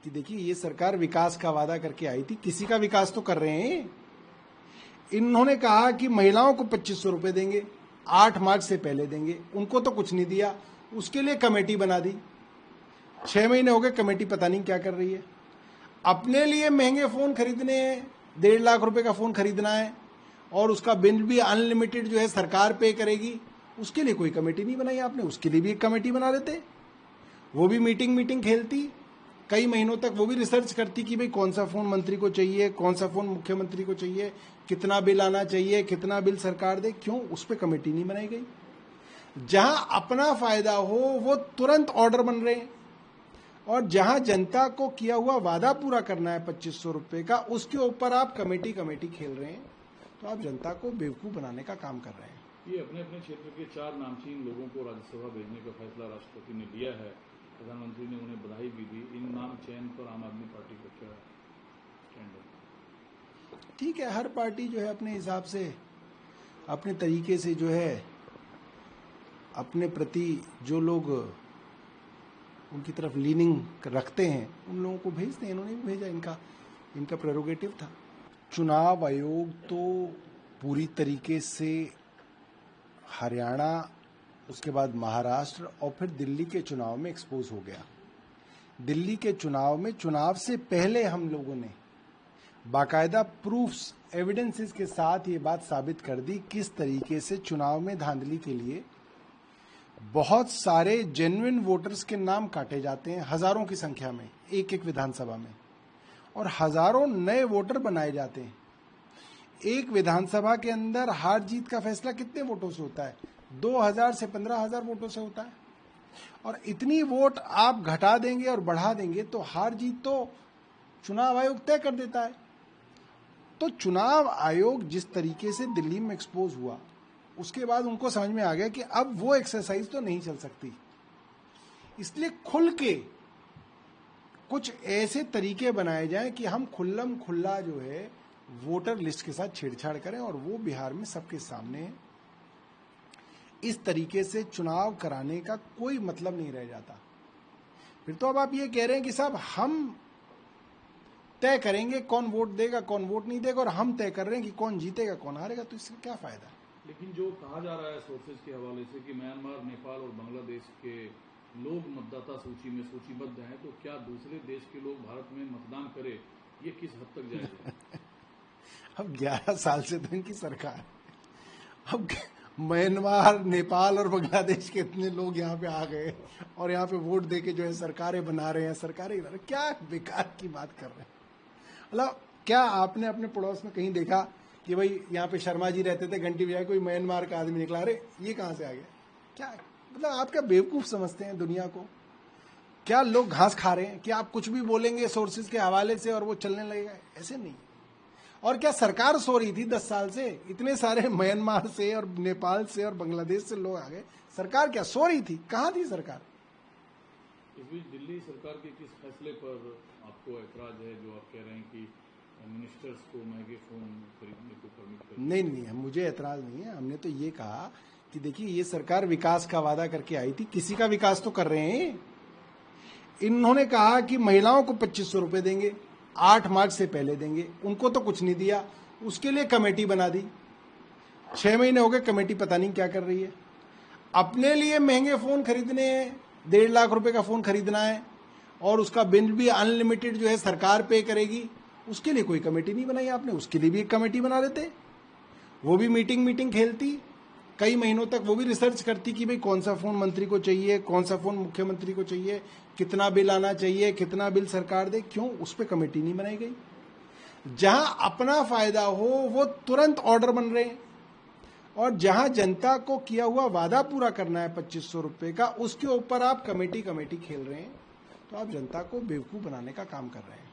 कि देखिए ये सरकार विकास का वादा करके आई थी, किसी का विकास तो कर रहे हैं। इन्होंने कहा कि महिलाओं को 2500 रुपए देंगे, 8 मार्च से पहले देंगे, उनको तो कुछ नहीं दिया। उसके लिए कमेटी बना दी, 6 महीने हो गए, कमेटी पता नहीं क्या कर रही है। अपने लिए महंगे फोन खरीदने हैं, 1.5 लाख रुपए का फोन खरीदना है और उसका बिल भी अनलिमिटेड जो है सरकार पे करेगी, उसके लिए कोई कमेटी नहीं बनाई आपने। उसके लिए भी एक कमेटी बना देते, वो भी मीटिंग खेलती कई महीनों तक, वो भी रिसर्च करती कि भाई कौन सा फोन मंत्री को चाहिए, कौन सा फोन मुख्यमंत्री को चाहिए, कितना बिल आना चाहिए, कितना बिल सरकार दे। क्यों उस पर कमेटी नहीं बनाई गई? जहां अपना फायदा हो वो तुरंत ऑर्डर बन रहे हैं, और जहां जनता को किया हुआ वादा पूरा करना है 2500 रुपए का, उसके ऊपर आप कमेटी खेल रहे हैं। तो आप जनता को बेवकूफ बनाने का काम कर रहे हैं। ये अपने अपने क्षेत्र के 4 नामचीन लोगों को राज्यसभा भेजने का फैसला राष्ट्रपति ने लिया है, प्रधानमंत्री ने उन्हें बधाई भी दी। इन नाम चयन पर आम आदमी पार्टी का क्या स्टैंड है? ठीक है, हर पार्टी जो है अपने हिसाब से, अपने तरीके से जो है अपने प्रति जो लोग उनकी तरफ लीनिंग रखते हैं उन लोगों को भेजते हैं। इन्होंने भी भेजा, इनका प्रेरोगेटिव था। चुनाव आयोग तो पूरी तरीके से हरियाणा, उसके बाद महाराष्ट्र और फिर दिल्ली के चुनाव में एक्सपोज हो गया। दिल्ली के चुनाव में, चुनाव से पहले हम लोगों ने बाकायदा प्रूफ्स, एविडेंसेस के साथ ये बात साबित कर दी किस तरीके से चुनाव में धांधली के लिए बहुत सारे जेन्युइन वोटर्स के नाम काटे जाते हैं, हजारों की संख्या में एक एक विधानसभा में, और हजारों नए वोटर बनाए जाते हैं। एक विधानसभा के अंदर हार जीत का फैसला कितने वोटों से होता है? 2000 से 15,000 वोटों से होता है। और इतनी वोट आप घटा देंगे और बढ़ा देंगे तो हार जीत तो चुनाव आयोग तय कर देता है। तो चुनाव आयोग जिस तरीके से दिल्ली में एक्सपोज हुआ, उसके बाद उनको समझ में आ गया कि अब वो एक्सरसाइज तो नहीं चल सकती, इसलिए खुल के कुछ ऐसे तरीके बनाए जाएं कि हम खुल्लम खुल्ला जो है वोटर लिस्ट के साथ छेड़छाड़ करें, और वो बिहार में सबके सामने है। इस तरीके से चुनाव कराने का कोई मतलब नहीं रह जाता। फिर तो अब आप ये कह रहे हैं कि साहब हम तय करेंगे कौन वोट देगा कौन वोट नहीं देगा, और हम तय कर रहे हैं कि कौन जीतेगा कौन हारेगा, तो इससे क्या फायदा? लेकिन जो कहा जा रहा है सोर्सेज के हवाले से कि म्यांमार, नेपाल और बांग्लादेश के लोग मतदाता सूची में सूचीबद्ध हैं, तो क्या दूसरे देश के लोग भारत में मतदान करें, ये किस हद तक जाएगा? अब 11 साल से तो इनकी सरकार, अब म्यांमार, नेपाल और बांग्लादेश के इतने लोग यहाँ पे आ गए और यहाँ पे वोट देके जो है सरकारें बना रहे हैं, क्या बेकार की बात कर रहे हैं। मतलब क्या आपने अपने पड़ोस में कहीं देखा कि भाई यहाँ पे शर्मा जी रहते थे, घंटी बजाए कोई म्यांमार का आदमी निकला, अरे ये कहाँ से आ गया? क्या मतलब आप क्या बेवकूफ समझते हैं दुनिया को? क्या लोग घास खा रहे हैं कि आप कुछ भी बोलेंगे सोर्सेज के हवाले से और वो चलने लगेगा? ऐसे नहीं। और क्या सरकार सो रही थी 10 साल से? इतने सारे म्यांमार से और नेपाल से और बांग्लादेश से लोग आ गए, सरकार क्या सो रही थी? कहाँ थी सरकार? इस बीच दिल्ली सरकार के किस फैसले पर आपको ऐतराज है, जो आप कह रहे हैं कि मिनिस्टर्स को महंगे फोन खरीदने को परमिट कर? नहीं, मुझे ऐतराज नहीं है। हमने तो ये कहा कि देखिए ये सरकार विकास का वादा करके आई थी, किसी का विकास तो कर रहे हैं। इन्होंने कहा कि महिलाओं को 2500 रुपए देंगे, 8 मार्च से पहले देंगे, उनको तो कुछ नहीं दिया। उसके लिए कमेटी बना दी, 6 महीने हो गए, कमेटी पता नहीं क्या कर रही है। अपने लिए महंगे फोन खरीदने हैं, 1.5 लाख रुपए का फोन खरीदना है और उसका बिल भी अनलिमिटेड जो है सरकार पे करेगी, उसके लिए कोई कमेटी नहीं बनाई आपने। उसके लिए भी एक कमेटी बना देते, वो भी मीटिंग खेलती कई महीनों तक, वो भी रिसर्च करती कि भाई कौन सा फोन मंत्री को चाहिए, कौन सा फोन मुख्यमंत्री को चाहिए, कितना बिल आना चाहिए, कितना बिल सरकार दे। क्यों उस पर कमेटी नहीं बनाई गई? जहां अपना फायदा हो वो तुरंत ऑर्डर बन रहे हैं, और जहां जनता को किया हुआ वादा पूरा करना है 2500 रुपए का, उसके ऊपर आप कमेटी खेल रहे हैं। तो आप जनता को बेवकूफ बनाने का काम कर रहे हैं।